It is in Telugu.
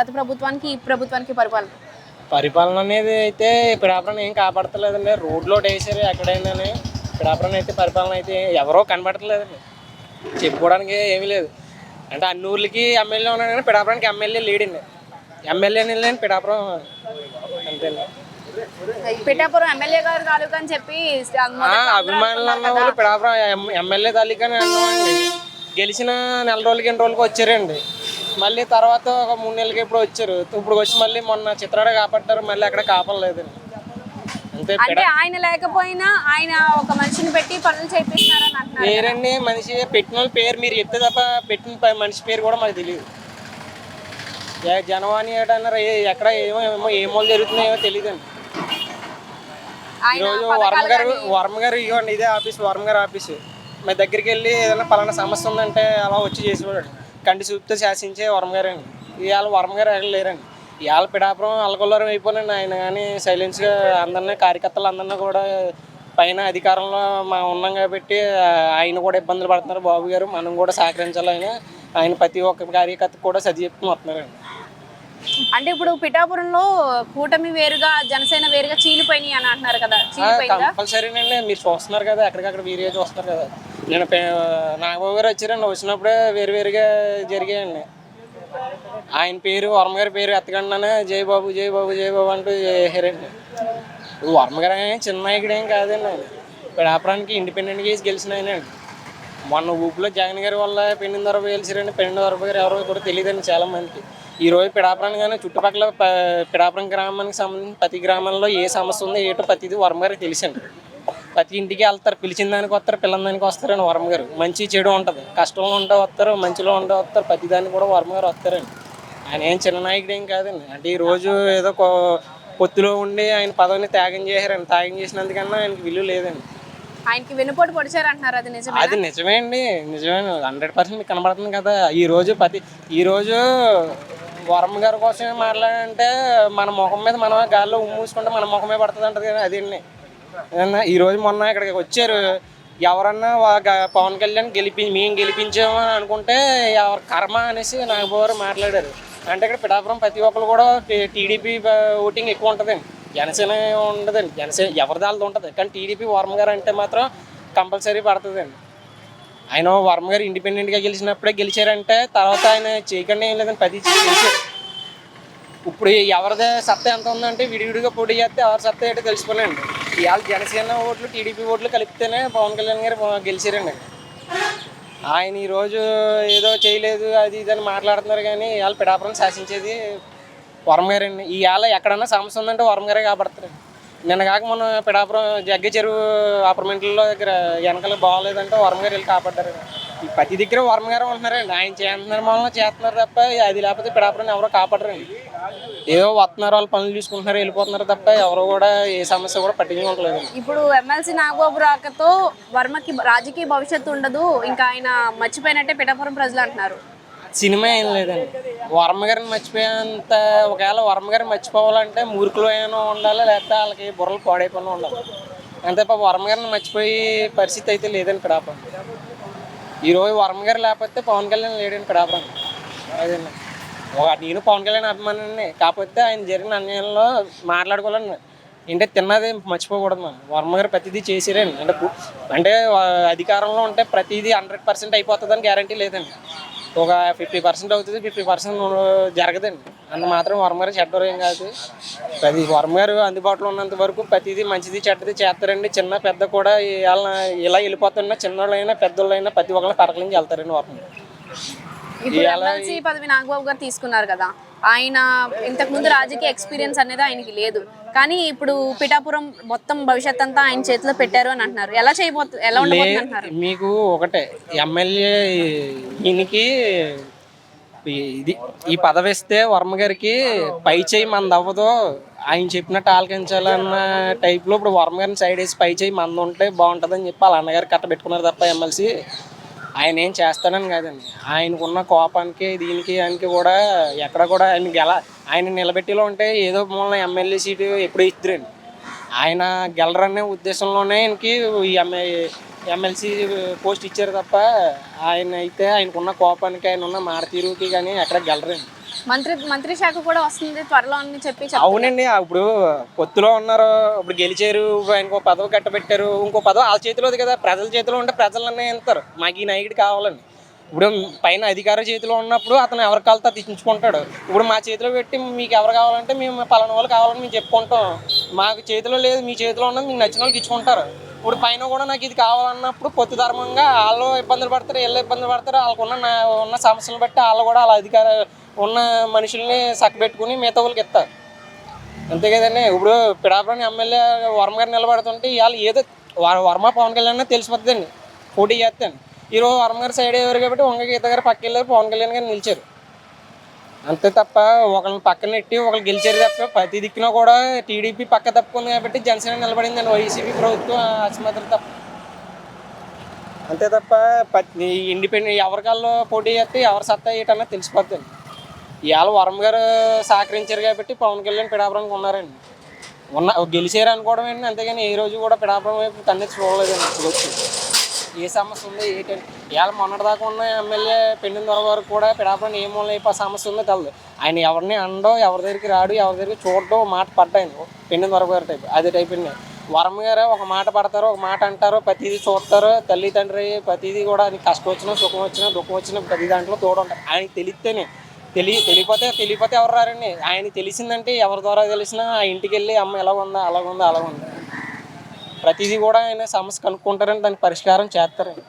గత ప్రభుత్వానికి ఈ ప్రభుత్వానికి పరిపాలన అనేది అయితే పిఠాపురం ఏం కాపాడతలేదండి. రోడ్లో వేసారు ఎక్కడైనా. పిఠాపురం అయితే పరిపాలన అయితే ఎవరో కనబడతలేదండి. చెప్పుకోవడానికి ఏమీ లేదు. అంటే అన్ని ఊర్లకి ఎమ్మెల్యే ఉన్నాడు కానీ పిఠాపురానికి ఎమ్మెల్యే లేడండి. ఎమ్మెల్యేని లేని పిఠాపురం అంతేండి. పిఠాపురం ఎమ్మెల్యే గారు తాలూకా అని చెప్పి అభిమానులు అన్న వాళ్ళు పిఠాపురం ఎమ్మెల్యే తాలూకా అన్నామండి. గెలిచిన నెల రోజులకి 2 రోజులకి వచ్చారండి. మళ్ళీ తర్వాత ఒక 3 నెలలకి ఇప్పుడు వచ్చారు. ఇప్పుడు వచ్చి మళ్ళీ మొన్న చిత్రాడ కాపాడారు. మళ్ళీ అక్కడ కాపాడలేదండి. అంతే. అంటే ఆయన లేకపోయినా ఆయన ఒక మనిషిని పెట్టి పనులు చేపిస్తున్నారని అంటున్నారు. పేరండి మనిషి పెట్టిన పేరు మీరు చెప్తే తప్ప పెట్టిన మనిషి పేరు కూడా మాకు తెలియదు. జనవాణి ఏటన్నారు ఎక్కడ ఏమో జరుగుతున్నాయో తెలియదండి. ఈరోజు వర్మ గారు ఇవ్వండి ఇదే ఆఫీస్ వర్మ గారు ఆఫీసు. మా దగ్గరికి వెళ్ళి ఏదైనా పలానా సమస్య ఉందంటే అలా వచ్చి చేసేవాడు. కంటి చూపుతో శాసించే వర్మ గారండి. ఇవాళ వర్మ గారు ఎక్కడ లేరండి. ఇవాళ పిఠాపురం అల్లకొల్లారం అయిపోయినండి. ఆయన కానీ సైలెన్స్గా అందరినీ కార్యకర్తలు అందరినీ కూడా పైన అధికారంలో ఉన్నాం కాబట్టి ఆయన కూడా ఇబ్బందులు పడుతున్నారు. బాబు గారు మనం కూడా సహకరించాలి. ఆయన ప్రతి ఒక్క కార్యకర్త కూడా సరి చెప్తూ వస్తున్నారండి. అంటే ఇప్పుడు పిఠాపురంలో కూటమి వేరుగా జనసేన వేరుగా చీలిపోయినాయి అని అంటున్నారు కదా. కంపల్సరీనండి. మీరు చూస్తున్నారు కదా, ఎక్కడికక్కడ వీరే చూస్తున్నారు కదా. నేను నాగబాబు గారు వచ్చారండి. వచ్చినప్పుడే వేరువేరుగా జరిగాయండి. ఆయన పేరు వర్మ గారి పేరు ఎత్తకుండానే జై బాబు జై బాబు జై బాబు అంటూ చేశారండి. వర్మ గారు చిన్న నాయకుడు ఏం కాదండి. పిఠాపురానికి ఇండిపెండెంట్గా గెలిచిన ఆయనండి. మొన్న ఊపిలో జగన్ గారి వల్ల పెండిన దొరబ గెలిచారండి. పెండిన దొరబ గారు ఎవరో కూడా తెలియదండి చాలా మందికి. ఈరోజు పిఠాపురాన్ని కానీ చుట్టుపక్కల పిఠాపురం గ్రామానికి సంబంధించి ప్రతి గ్రామంలో ఏ సమస్య ఉందో ఏటో ప్రతిదీ వర్మ గారికి తెలిసండి. ప్రతి ఇంటికి వెళ్తారు. పిలిచిన దానికి వస్తారు, పిల్లల దానికి వస్తారండి. వర్మ గారు మంచి చెడు ఉంటుంది. కష్టంలో ఉంటే వస్తారు, మంచిలో ఉంటే వస్తారు. ప్రతి దానికి కూడా వర్మ గారు వస్తారండి. ఆయన ఏం చిన్న నాయకుడు ఏం కాదండి. అంటే ఈరోజు ఏదో పొత్తులో ఉండి ఆయన పదవిని త్యాగం చేశారండి. త్యాగం చేసినందుకన్నా ఆయనకి విలువ లేదండి. ఆయనకి వెనుపోటు పొడిచారు అంటున్నారు. అది నిజమే అండి. నిజమే 100% మీకు కనబడుతుంది కదా. ఈరోజు వర్మ గారి కోసమే మాట్లాడంటే మన ముఖం మీద మనం గాల్లో మూసుకుంటే మన ముఖమే పడుతుంది అంటది కదా. అదండి ఈరోజు మొన్న ఇక్కడికి వచ్చారు. ఎవరన్నా పవన్ కళ్యాణ్ మేము గెలిపించాము అని అనుకుంటే ఎవరి కర్మ అనేసి నాగబాబు మాట్లాడారు. అంటే ఇక్కడ పిఠాపురం ప్రతి ఒక్కరు కూడా టీడీపీ ఓటింగ్ ఎక్కువ ఉంటుందండి. జనసేన ఉండదండి. జనసేన ఎవరి దాళ్ళది ఉంటుంది. కానీ టీడీపీ వర్మ గారు అంటే మాత్రం కంపల్సరీ పడుతుందండి. ఆయన వర్మ గారు ఇండిపెండెంట్గా గెలిచినప్పుడే గెలిచారంటే తర్వాత ఆయన చేయకుండా ఏం లేదని ప్రతి చేశారు. ఇప్పుడు ఎవరిదే సత్తా ఎంత ఉందంటే విడివిడిగా పోటీ చేస్తే ఎవరి సత్తా ఏంటో తెలిసిపోలేండి. ఇవాళ జనసేన ఓట్లు టీడీపీ ఓట్లు కలిపితేనే పవన్ కళ్యాణ్ గారు గెలిచారండి. ఆయన ఈరోజు ఏదో చేయలేదు అది ఇది అని మాట్లాడుతున్నారు. కానీ ఇవాళ పిఠాపురం శాసించేది వర్మ గారండి. ఇవాళ ఎక్కడన్నా సమస్య ఉందంటే వర్మ గారే కాపాడతారు. నిన్న కాక మన పిఠాపురం జగ్గ చెరువు అపార్ట్మెంట్లో దగ్గర వెనకాల బాగోలేదంటే వర్మ గారు వెళ్ళి కాపాడ్డారు. ప్రతి దగ్గర వర్మ గారు ఉంటున్నారండి. ఆయన చేస్తున్నారు మనల్ని చేస్తున్నారు తప్ప అది లేకపోతే పిఠాపురం ఎవరో కాపాడరండి. ఏదో వస్తున్నారు, వాళ్ళు పనులు చూసుకుంటున్నారు, వెళ్ళిపోతున్నారు తప్ప ఎవరు కూడా ఏ సమస్య కూడా పట్టించుకోవట్లేదు. ఇప్పుడు ఎమ్మెల్సీ నాగబాబు రాకతో వర్మకి రాజకీయ భవిష్యత్తు ఉండదు, ఇంకా ఆయన మర్చిపోయినట్టే పిఠాపురం ప్రజలు అంటున్నారు. సినిమా ఏం లేదండి. వర్మ గారిని మర్చిపోయేంత ఒకవేళ వర్మ గారిని మర్చిపోవాలంటే మూర్ఖులు ఏమైనా ఉండాలి, లేకపోతే వాళ్ళకి బుర్రలు పాడైపోయినా ఉండాలి. అంతే వర్మ గారిని మర్చిపోయే పరిస్థితి అయితే లేదండి పిఠాపురం. ఈరోజు వర్మ గారు లేకపోతే పవన్ కళ్యాణ్ లేడండి పిఠాపురం. అదండి నేను పవన్ కళ్యాణ్ అభిమానాన్ని. కాకపోతే ఆయన జరిగిన అన్యాయంలో మాట్లాడుకోవాలండి. అంటే తిన్నది మర్చిపోకూడదు. మనం వర్మ గారు ప్రతిదీ చేసారండి. అంటే అధికారంలో ఉంటే ప్రతిదీ 100% అయిపోతుందని గ్యారంటీ లేదండి. ఒక 50% అవుతుంది, 50% జరగదండి. అంత మాత్రం వర్మ గారు చెడ్డరు ఏం కాదు. ప్రతి వర్మ గారు అందుబాటులో ఉన్నంత వరకు ప్రతిదీ మంచిది చెడ్డది చేస్తారండి. చిన్న పెద్ద కూడా ఇలా వెళ్ళిపోతున్నా చిన్నోళ్ళైనా పెద్దోళ్ళైనా ప్రతి ఒక్కరిని పరకలించి వెళ్తారండి వర్మ గారు. ఇప్పుడు ఎమ్మెల్సీ పదవి నాగబాబు గారు తీసుకున్నారు కదా. ఆయన ఇంతకుముందు రాజకీయ ఎక్స్పీరియన్స్ అనేది ఆయనకి లేదు. కానీ ఇప్పుడు పిఠాపురం మొత్తం భవిష్యత్ అంతా ఆయన చేతిలో పెట్టారు అని అంటున్నారు. ఎలా ఉండబోతుంది అంటున్నారు? మీకు ఒకటే ఎమ్మెల్యే ఈయనకి ఈ పదవి ఇస్తే వర్మ గారికి పై చేయి మంది అవ్వదు, ఆయన చెప్పినట్టు ఆలకించాలన్న టైప్లో ఇప్పుడు వర్మ గారిని సైడ్ వేసి పై చేయి మంది ఉంటే బాగుంటుందని చెప్పి వాళ్ళ అన్నగారు కట్టబెట్టుకున్నారు తప్ప ఎమ్మెల్సీ ఆయన ఏం చేస్తానని కాదండి. ఆయనకున్న కోపానికి దీనికి ఆయనకి కూడా ఎక్కడ కూడా ఆయన నిలబెట్టిలో ఉంటే ఏదో మూలన ఎమ్మెల్యే సీటు ఎప్పుడూ ఇద్దరండి. ఆయన గెలరనే ఉద్దేశంలోనే ఆయనకి ఎమ్మెల్సీ పోస్ట్ ఇచ్చారు తప్ప ఆయనకున్న కోపానికి ఆయన ఉన్న మారతీరుకి కానీ ఎక్కడ గెలరండి. మంత్రి శాఖ కూడా వస్తుంది త్వరలో అని చెప్పి అవునండి, ఇప్పుడు పొత్తులో ఉన్నారు, ఇప్పుడు గెలిచారు, ఇంకో పదవి కట్టబెట్టారు, ఇంకో పదవి వాళ్ళ చేతిలోది కదా, ప్రజల చేతిలో ఉంటే ప్రజలన్నీ ఎంతారు మాకు ఈ నాయకుడు కావాలని. ఇప్పుడు పైన అధికార చేతిలో ఉన్నప్పుడు అతను ఎవరి కాలతో తెచ్చుకుంటాడు. ఇప్పుడు మా చేతిలో పెట్టి మీకు ఎవరు కావాలంటే మేము పలానా వాళ్ళు కావాలని మేము చెప్పుకుంటాం. మాకు చేతిలో లేదు, మీ చేతిలో ఉన్నది మీకు నచ్చిన వాళ్ళకి ఇచ్చుకుంటారు. ఇప్పుడు పైన కూడా నాకు ఇది కావాలన్నప్పుడు పొత్తు ధర్మంగా వాళ్ళు ఇబ్బందులు పడతారు, వీళ్ళు ఇబ్బందులు పడతారు. వాళ్ళకు ఉన్న సమస్యలను బట్టి వాళ్ళు కూడా వాళ్ళ అధికార ఉన్న మనుషుల్ని చక్కబెట్టుకుని మిగతా వాళ్ళకి ఇస్తారు. అంతే కదండి. ఇప్పుడు పిఠాపురం ఎమ్మెల్యే వర్మ గారు నిలబడుతుంటే ఇవాళ ఏదో వర్మ పవన్ కళ్యాణ్ తెలిసిపోతుందండి, పోటీ చేస్తాను. ఈరోజు వర్మ గారు సైడ్ అయ్యారు కాబట్టి వంగ గీత గారు పక్క వెళ్ళారు, పవన్ కళ్యాణ్ గారు నిలిచారు. అంతే తప్ప ఒకళ్ళని పక్కన నెట్టి ఒకళ్ళు గెలిచారు తప్ప ప్రతి దిక్కున కూడా టీడీపీ పక్క తప్పుకుంది కాబట్టి జనసేన నిలబడిందండి, వైసీపీ ప్రభుత్వం అసమర్థత తప్ప. అంతే తప్ప ఇండిపెండెంట్ ఎవరికాల్లో పోటీ చేస్తే ఎవరు సత్తా ఏంటన్నా తెలిసిపోద్దండి. ఇవాళ వరం గారు సహకరించారు కాబట్టి పవన్ కళ్యాణ్ పిఠాపురానికి ఉన్నారండి. గెలిచారు అనుకోవడం ఏంటి, అంతేగాని ఏ రోజు కూడా పిఠాపురం వైపు కన్నెత్తి చూడలేదండి. ఇప్పుడు వచ్చి ఏ సమస్య ఉందో ఏంటంటే ఇవాళ మొన్నటిదాకా ఉన్న ఎమ్మెల్యే పెండిన దొర వరకు కూడా పిఠాపురం ఏ మూల అయిపో సమస్య ఉందో తెలదు. ఆయన ఎవరిని అండో, ఎవరి దగ్గరికి రాడు, ఎవరి దగ్గరికి చూడడం, మాట పడ్డాయని పెండిన దొర గారి టైప్ అదే టైప్ అండి. వరం గారు ఒక మాట పడతారు, ఒక మాట అంటారు, ప్రతిదీ చూస్తారు. తల్లి తండ్రి ప్రతిదీ కూడా కష్టం వచ్చినా సుఖం వచ్చినా దుఃఖం వచ్చినా ప్రతి దాంట్లో తోడుంటారు. ఆయనకి తెలిస్తేనే తెలియపోతే ఎవరు రారండి. ఆయన తెలిసిందంటే ఎవరి ద్వారా తెలిసినా ఆ ఇంటికి వెళ్ళి అమ్మ ఎలా ఉందా, అలాగుందా, అలాగుందా ప్రతిదీ కూడా ఆయన సమస్య కనుక్కుంటారని దానికి పరిష్కారం చేస్తారండి.